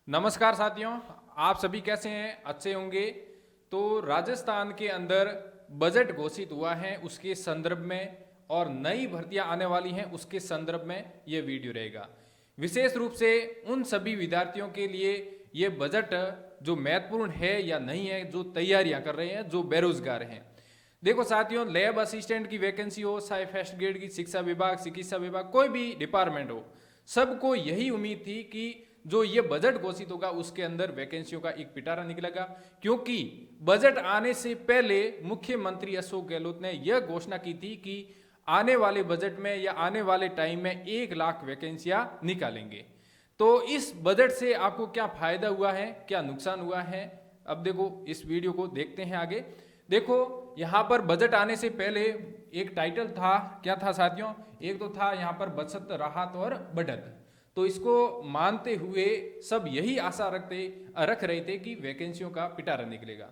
नमस्कार साथियों, आप सभी कैसे हैं? अच्छे होंगे। तो राजस्थान के अंदर बजट घोषित हुआ है, उसके संदर्भ में और नई भर्तियां आने वाली हैं उसके संदर्भ में ये वीडियो रहेगा। विशेष रूप से उन सभी विद्यार्थियों के लिए ये बजट जो महत्वपूर्ण है या नहीं है, जो तैयारियां कर रहे हैं, जो बेरोजगार हैं। देखो साथियों, लैब असिस्टेंट की वैकेंसी हो, चाहे फर्स्ट ग्रेड की शिक्षा विभाग, चिकित्सा विभाग, कोई भी डिपार्टमेंट हो, सबको यही उम्मीद थी कि जो ये बजट घोषित होगा उसके अंदर वैकेंसियों का एक पिटारा निकलेगा। क्योंकि बजट आने से पहले मुख्यमंत्री अशोक गहलोत ने यह घोषणा की थी कि आने वाले बजट में या आने वाले टाइम में 1 लाख वैकेंसियां निकालेंगे। तो इस बजट से आपको क्या फायदा हुआ है, क्या नुकसान हुआ है, अब देखो इस वीडियो को देखते हैं आगे। देखो यहाँ पर बजट आने से पहले एक टाइटल था, क्या था साथियों? एक तो था यहाँ पर बचत, राहत और बढ़त। तो इसको मानते हुए सब यही आशा रख रहे थे कि वैकेंसियों का पिटारा निकलेगा।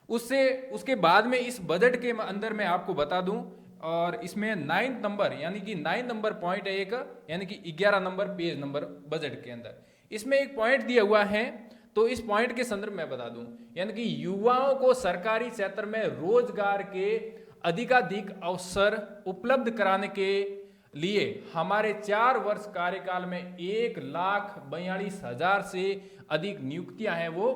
उसके बाद में इस बजट के अंदर मैं आपको बता दूं, और इसमें 9 नंबर यानी कि 9 नंबर पॉइंट है एक, यानी कि 11 नंबर पेज नंबर बजट के अंदर इसमें एक पॉइंट दिया हुआ है। तो इस पॉइंट के संदर्भ में बता दूं, यानी कि युवाओं को सरकारी क्षेत्र में रोजगार के अधिकाधिक अवसर उपलब्ध कराने के लिए हमारे 4 वर्ष कार्यकाल में 1,42,000 से अधिक नियुक्तियां हैं वो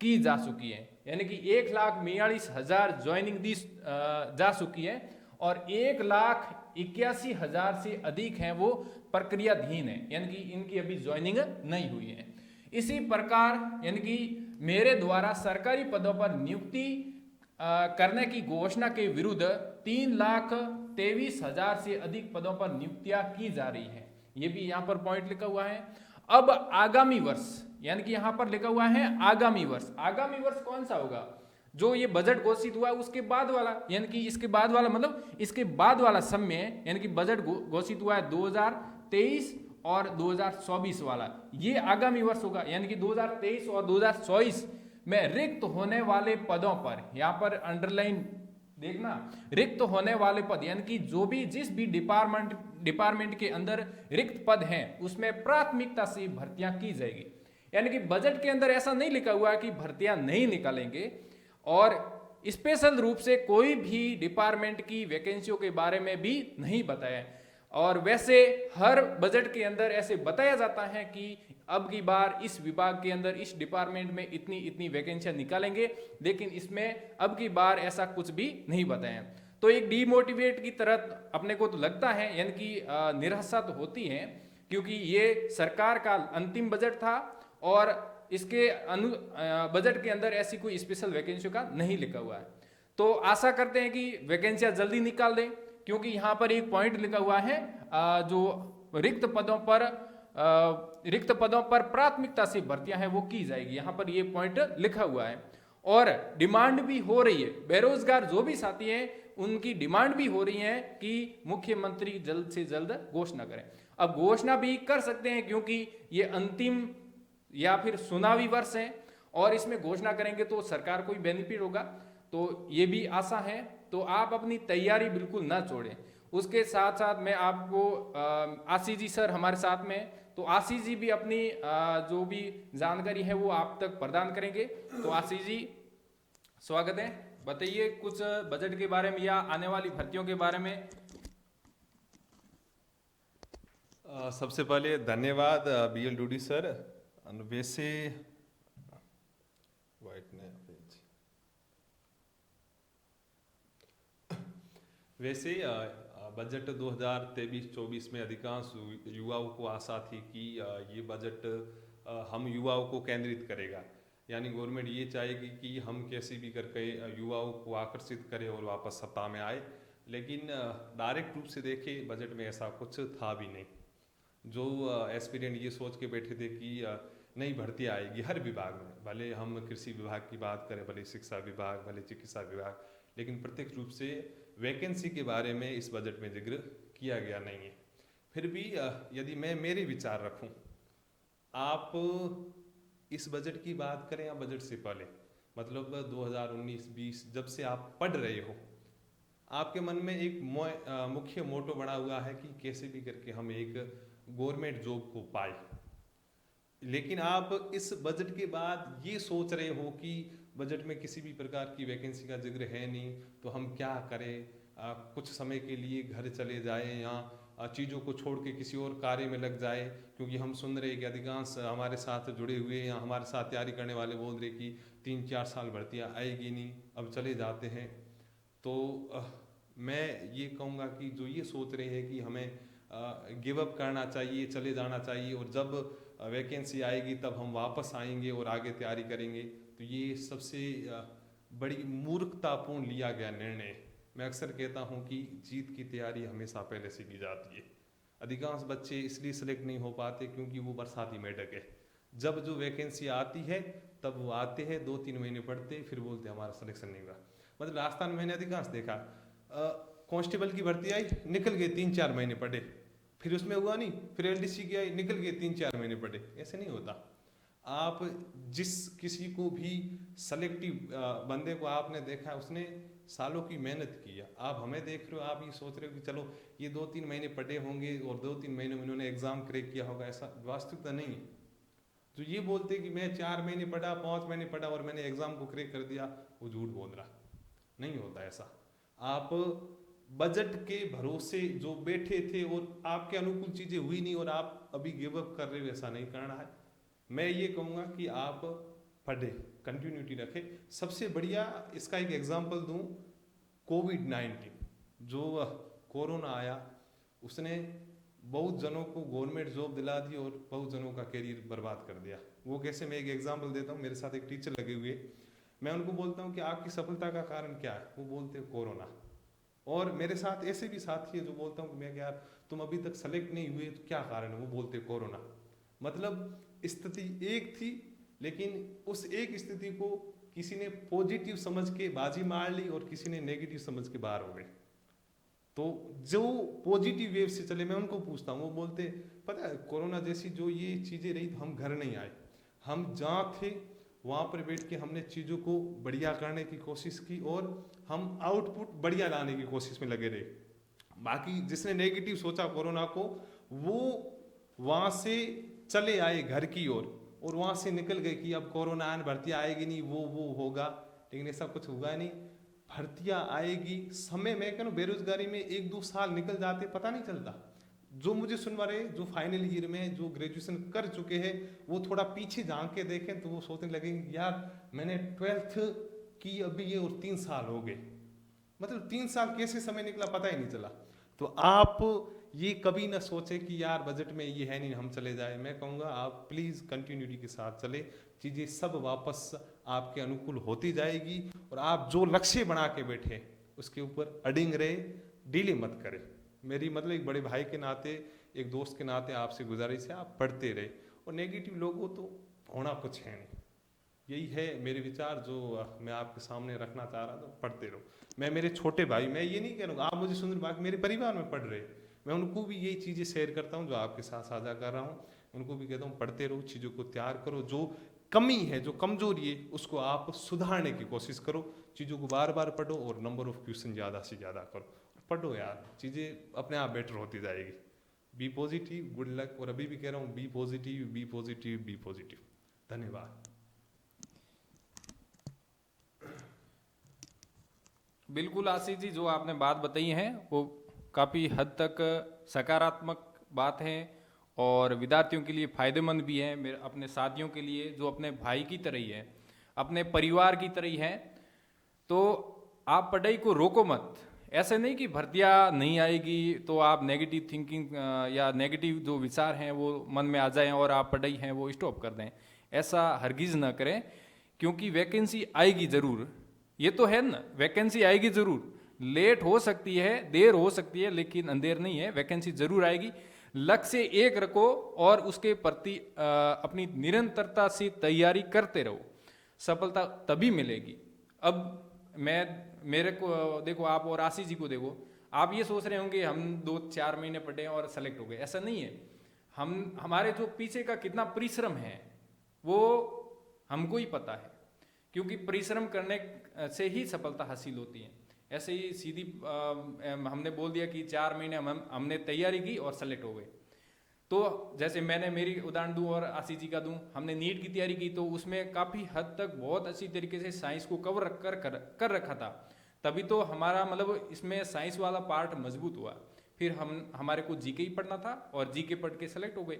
की जा चुकी हैं। यानी कि 1,42,000 ज्वाइनिंग दी जा चुकी है और 1,81,000 से अधिक हैं वो प्रक्रियाधीन है, यानी कि इनकी अभी ज्वाइनिंग नहीं हुई है। इसी प्रकार यानी कि मेरे द्वारा सरकारी पदों पर नियुक्ति करने की घोषणा के विरुद्ध 3,23,000 से अधिक पदों पर नियुक्तियां की जा रही है। ये भी यहाँ पर पॉइंट लिखा हुआ है। अब आगामी वर्ष, यानी कि यहाँ पर लिखा हुआ है आगामी वर्ष। आगामी वर्ष कौन सा होगा? जो ये बजट घोषित हुआ उसके बाद वाला, यानी कि इसके बाद वाला, मतलब इसके बाद वाला समय, यानी कि बजट घोषित हुआ है 2023 और 2024 वाला, ये आगामी वर्ष होगा। यानी कि 2023 और 2024 में रिक्त होने वाले पदों पर, यहां पर अंडरलाइन देखना, रिक्त होने वाले पद, यानी कि जो भी जिस भी डिपार्टमेंट के अंदर रिक्त पद हैं उसमें प्राथमिकता से भर्तियां की जाएगी। यानी कि बजट के अंदर ऐसा नहीं लिखा हुआ कि भर्तियां नहीं निकालेंगे, और स्पेशल रूप से कोई भी डिपार्टमेंट की वैकेंसियों के बारे में भी नहीं बताया। और वैसे हर बजट के अंदर ऐसे बताया जाता है कि अब की बार इस विभाग के अंदर, इस डिपार्टमेंट में इतनी इतनी वैकेंसियां निकालेंगे, लेकिन इसमें अब की बार ऐसा कुछ भी नहीं बताया। तो एक डीमोटिवेट की तरह अपने को तो लगता है, यानी कि निराशा तो होती है, क्योंकि ये सरकार का अंतिम बजट था और इसके बजट के अंदर ऐसी कोई स्पेशल वैकेंसी का नहीं लिखा हुआ है। तो आशा करते हैं कि वैकेंसियां जल्दी निकाल दें, क्योंकि यहां पर एक पॉइंट लिखा हुआ है जो रिक्त पदों पर प्राथमिकता से भर्तियां हैं वो की जाएगी, यहां पर ये पॉइंट लिखा हुआ है। और डिमांड भी हो रही है, बेरोजगार जो भी साथी हैं उनकी डिमांड भी हो रही है कि मुख्यमंत्री जल्द से जल्द घोषणा करें। अब घोषणा भी कर सकते हैं क्योंकि ये अंतिम या फिर चुनावी वर्ष है, और इसमें घोषणा करेंगे तो सरकार को ही बेनिफिट होगा। तो ये भी आशा है। तो आप अपनी तैयारी बिल्कुल ना छोड़ें। उसके साथ साथ मैं आपको आशीष जी सर हमारे साथ में, तो आशीष जी भी अपनी जो भी जानकारी है वो आप तक प्रदान करेंगे। तो आशीष जी स्वागत है, बताइए कुछ बजट के बारे में या आने वाली भर्तियों के बारे में। सबसे पहले धन्यवाद बीएल डूडी सर। वैसे वाइट ने वैसे बजट 2023-24 में अधिकांश युवाओं को आशा थी कि ये बजट हम युवाओं को केंद्रित करेगा, यानी गवर्नमेंट ये चाहेगी कि हम कैसे भी करके युवाओं को आकर्षित करें और वापस सत्ता में आए। लेकिन डायरेक्ट रूप से देखें बजट में ऐसा कुछ था भी नहीं। जो एस्पिरेंट ये सोच के बैठे थे कि नई भर्ती आएगी हर विभाग में, भले हम कृषि विभाग की बात करें, भले शिक्षा विभाग, भले चिकित्सा विभाग, लेकिन प्रत्यक्ष रूप से वैकेंसी के बारे में इस बजट में जिक्र किया गया नहीं है। फिर भी यदि मैं मेरे विचार रखूं, आप इस बजट की बात करें या बजट से पहले, मतलब 2019-20 जब से आप पढ़ रहे हो, आपके मन में एक मुख्य मोटो बना हुआ है कि कैसे भी करके हम एक गवर्नमेंट जॉब को पाए। लेकिन आप इस बजट के बाद ये सोच रहे हो कि बजट में किसी भी प्रकार की वैकेंसी का जिक्र है नहीं, तो हम क्या करें, कुछ समय के लिए घर चले जाएं या चीज़ों को छोड़ के किसी और कार्य में लग जाए, क्योंकि हम सुन रहे कि अधिकांश हमारे साथ जुड़े हुए या हमारे साथ तैयारी करने वाले बोल रहे कि 3-4 साल भर्तियाँ आएगी नहीं, अब चले जाते हैं। तो मैं ये कहूँगा कि जो ये सोच रहे हैं कि हमें गिव अप करना चाहिए, चले जाना चाहिए और जब वैकेंसी आएगी तब हम वापस आएंगे और आगे तैयारी करेंगे, तो ये सबसे बड़ी मूर्खतापूर्ण लिया गया निर्णय है। मैं अक्सर कहता हूँ कि जीत की तैयारी हमेशा पहले से की जाती है। अधिकांश बच्चे इसलिए सिलेक्ट नहीं हो पाते क्योंकि वो बरसाती मेढक है। जब जो वैकेंसी आती है तब वो आते हैं, 2-3 महीने पढ़ते, फिर बोलते हमारा सिलेक्शन नहीं हुआ। मतलब राजस्थान में मैंने अधिकांश देखा, कांस्टेबल की भर्ती आई, निकल गए, 3-4 महीने पढ़े, फिर उसमें हुआ नहीं, फिर एलडीसी की आई, निकल गए, 3-4 महीने पढ़े। ऐसे नहीं होता। आप जिस किसी को भी सेलेक्टिव बंदे को आपने देखा, उसने सालों की मेहनत की है। आप हमें देख रहे हो, आप ये सोच रहे हो कि चलो ये 2-3 महीने पढ़े होंगे और 2-3 महीने में उन्होंने एग्जाम क्रैक किया होगा, ऐसा वास्तविकता नहीं है। जो ये बोलते कि मैं 4 महीने पढ़ा, 5 महीने पढ़ा और मैंने एग्जाम को क्रैक कर दिया, वो झूठ बोल रहा। नहीं होता ऐसा। आप बजट के भरोसे जो बैठे थे और आपके अनुकूल चीजें हुई नहीं और आप अभी गिव अप कर रहे हो, ऐसा नहीं करना है। मैं ये कहूँगा कि आप पढ़े, कंटिन्यूटी रखें। सबसे बढ़िया इसका एक एग्जांपल दूं, कोविड-19 जो कोरोना आया, उसने बहुत जनों को गवर्नमेंट जॉब दिला दी और बहुत जनों का करियर बर्बाद कर दिया। वो कैसे, मैं एक एग्जांपल देता हूँ। मेरे साथ एक टीचर लगे हुए, मैं उनको बोलता हूँ कि आपकी सफलता का कारण क्या है, वो बोलते हैं कोरोना। और मेरे साथ ऐसे भी साथी है जो बोलता हूँ कि मैं यार तुम अभी तक सेलेक्ट नहीं हुए तो क्या कारण है, वो बोलते कोरोना। मतलब स्थिति एक थी, लेकिन उस एक स्थिति को किसी ने पॉजिटिव समझ के बाजी मार ली और किसी ने नेगेटिव समझ के बाहर हो गए। तो जो पॉजिटिव वेव से चले, मैं उनको पूछता हूँ, वो बोलते पता है कोरोना जैसी जो ये चीजें रही, हम घर नहीं आए, हम जहाँ थे वहाँ पर बैठ के हमने चीज़ों को बढ़िया करने की कोशिश की और हम आउटपुट बढ़िया लाने की कोशिश में लगे रहे। बाकी जिसने नेगेटिव सोचा कोरोना को, वो वहाँ से चले आए घर की ओर और वहाँ से निकल गए कि अब कोरोना आने, भर्तियाँ आएगी नहीं, वो होगा। लेकिन ऐसा कुछ हुआ नहीं, भर्तियाँ आएगी। समय में क्या, बेरोजगारी में 1-2 साल निकल जाते, पता नहीं चलता। जो मुझे सुनवा रहे, जो फाइनल ईयर में जो ग्रेजुएशन कर चुके हैं, वो थोड़ा पीछे झांक के देखें तो वो सोचने लगेंगे यार मैंने 12th की अभी ये और 3 साल हो गए, मतलब 3 साल कैसे समय निकला पता ही नहीं चला। तो आप ये कभी ना सोचे कि यार बजट में ये है नहीं, हम चले जाए। मैं कहूँगा आप प्लीज़ कंटिन्यूटी के साथ चले, चीज़ें सब वापस आपके अनुकूल होती जाएगी और आप जो लक्ष्य बना के बैठे उसके ऊपर अडिंग रहे, डिले मत करें। मेरी मतलब एक बड़े भाई के नाते, एक दोस्त के नाते आपसे गुजारिश है, आप पढ़ते रहे। और नेगेटिव लोगों तो होना कुछ है नहीं। यही है मेरे विचार जो मैं आपके सामने रखना चाह रहा था। पढ़ते रहो। मैं मेरे छोटे भाई, मैं ये नहीं कह रहा हूँ आप मुझे सुन रहे, बाकी मेरे परिवार में पढ़ रहे, मैं उनको भी यही चीज़ें शेयर करता हूँ जो आपके साथ साझा कर रहा हूँ। उनको भी कहता हूँ पढ़ते रहो, चीज़ों को तैयार करो, जो कमी है, जो कमजोरी है, उसको आप सुधारने की कोशिश करो। चीज़ों को बार बार पढ़ो और नंबर ऑफ क्वेश्चन ज़्यादा से ज़्यादा करो। पढ़ो यार, चीज़ें अपने आप बेटर होती जाएगी। Be positive, good luck. और अभी भी कह रहा हूँ be positive, be positive, be positive. धन्यवाद। बिल्कुल आशीष जी, जो आपने बात बताई है वो काफ़ी हद तक सकारात्मक बात है और विद्यार्थियों के लिए फ़ायदेमंद भी है, मेरे अपने साथियों के लिए जो अपने भाई की तरह ही है, अपने परिवार की तरह ही है। तो आप पढ़ाई को रोको मत। ऐसे नहीं कि भर्तियाँ नहीं आएगी तो आप नेगेटिव थिंकिंग या नेगेटिव जो विचार हैं वो मन में आ जाएं और आप पढ़ाई है वो स्टॉप कर दें। ऐसा हरगिज़ ना करें, क्योंकि वैकेंसी आएगी ज़रूर। ये तो है ना, वैकेंसी आएगी ज़रूर, लेट हो सकती है, देर हो सकती है, लेकिन अंधेर नहीं है, वैकेंसी ज़रूर आएगी। लक्ष्य एक रखो और उसके प्रति अपनी निरंतरता से तैयारी करते रहो, सफलता तभी मिलेगी। अब मेरे को देखो, आप और आशीष जी को देखो, आप ये सोच रहे होंगे हम 2-4 महीने पढ़े और सेलेक्ट हो गए, ऐसा नहीं है। हमारे जो पीछे का कितना परिश्रम है वो हमको ही पता है, क्योंकि परिश्रम करने से ही सफलता हासिल होती है। ऐसे ही सीधी हमने बोल दिया कि 4 महीने हमने तैयारी की और सेलेक्ट हो गए, तो जैसे मैंने मेरी उदाहरण दूं और आशीष जी का दूं, हमने नीट की तैयारी की तो उसमें काफ़ी हद तक बहुत अच्छी तरीके से साइंस को कवर कर रखा था, तभी तो हमारा मतलब इसमें साइंस वाला पार्ट मजबूत हुआ। फिर हमारे को जीके ही पढ़ना था और जीके पढ़ के सेलेक्ट हो गए।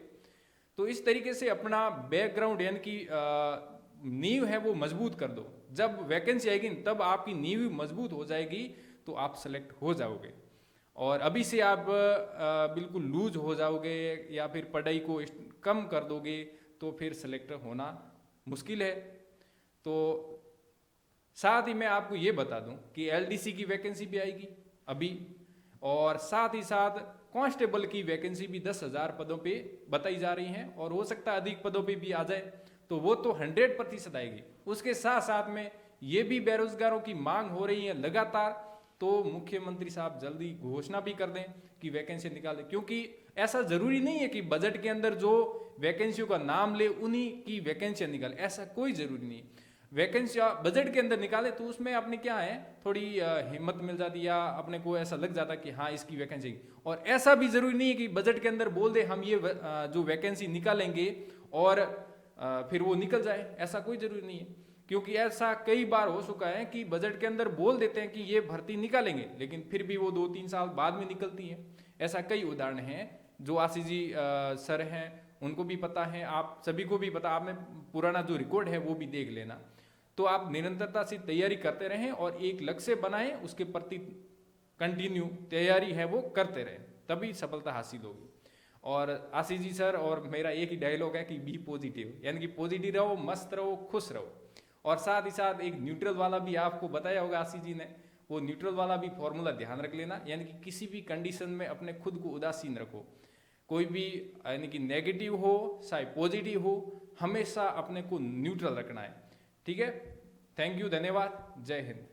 तो इस तरीके से अपना बैकग्राउंड यानी कि नींव है वो मजबूत कर दो। जब वैकेंसी आएगी तब आपकी नींव मजबूत हो जाएगी तो आप सेलेक्ट हो जाओगे। और अभी से आप बिल्कुल लूज हो जाओगे या फिर पढ़ाई को कम कर दोगे तो फिर सेलेक्ट होना मुश्किल है। तो साथ ही मैं आपको ये बता दूं कि एलडीसी की वैकेंसी भी आएगी अभी, और साथ ही साथ कांस्टेबल की वैकेंसी भी 10,000 पदों पे बताई जा रही हैं, और हो सकता है अधिक पदों पे भी आ जाए, तो वो तो 100% आएगी। उसके साथ साथ में ये भी बेरोजगारों की मांग हो रही है लगातार, तो मुख्यमंत्री साहब जल्दी घोषणा भी कर दें कि वैकेंसी निकालें, क्योंकि ऐसा जरूरी नहीं है कि बजट के अंदर जो वैकेंसियों का नाम ले उन्हीं की वैकेंसियां निकाले, ऐसा कोई जरूरी नहीं है। वैकेंसी बजट के अंदर निकाले तो उसमें अपने क्या है थोड़ी हिम्मत मिल जाती या अपने को ऐसा लग जाता कि हाँ इसकी वैकेंसी, और ऐसा भी जरूरी नहीं है कि बजट के अंदर बोल दे हम ये जो वैकेंसी निकालेंगे और फिर वो निकल जाए, ऐसा कोई जरूरी नहीं है। क्योंकि ऐसा कई बार हो चुका है कि बजट के अंदर बोल देते हैं कि ये भर्ती निकालेंगे लेकिन फिर भी वो 2-3 साल बाद में निकलती है। ऐसा कई उदाहरण हैं जो आशीष जी सर हैं उनको भी पता है, आप सभी को भी पता, आपने पुराना जो रिकॉर्ड है वो भी देख लेना। तो आप निरंतरता से तैयारी करते रहें और एक लक्ष्य बनाएं, उसके प्रति कंटिन्यू तैयारी है वो करते रहें, तभी सफलता हासिल होगी। और आशीष जी सर और मेरा एक ही डायलॉग है कि बी पॉजिटिव, यानी कि पॉजिटिव रहो, मस्त रहो, खुश रहो। और साथ ही साथ एक न्यूट्रल वाला भी आपको बताया होगा आशीष जी ने, वो न्यूट्रल वाला भी फॉर्मूला ध्यान रख लेना, यानी कि किसी भी कंडीशन में अपने खुद को उदासीन रखो। कोई भी यानी कि नेगेटिव हो चाहे पॉजिटिव हो, हमेशा अपने को न्यूट्रल रखना है। ठीक है, थैंक यू, धन्यवाद, जय हिंद।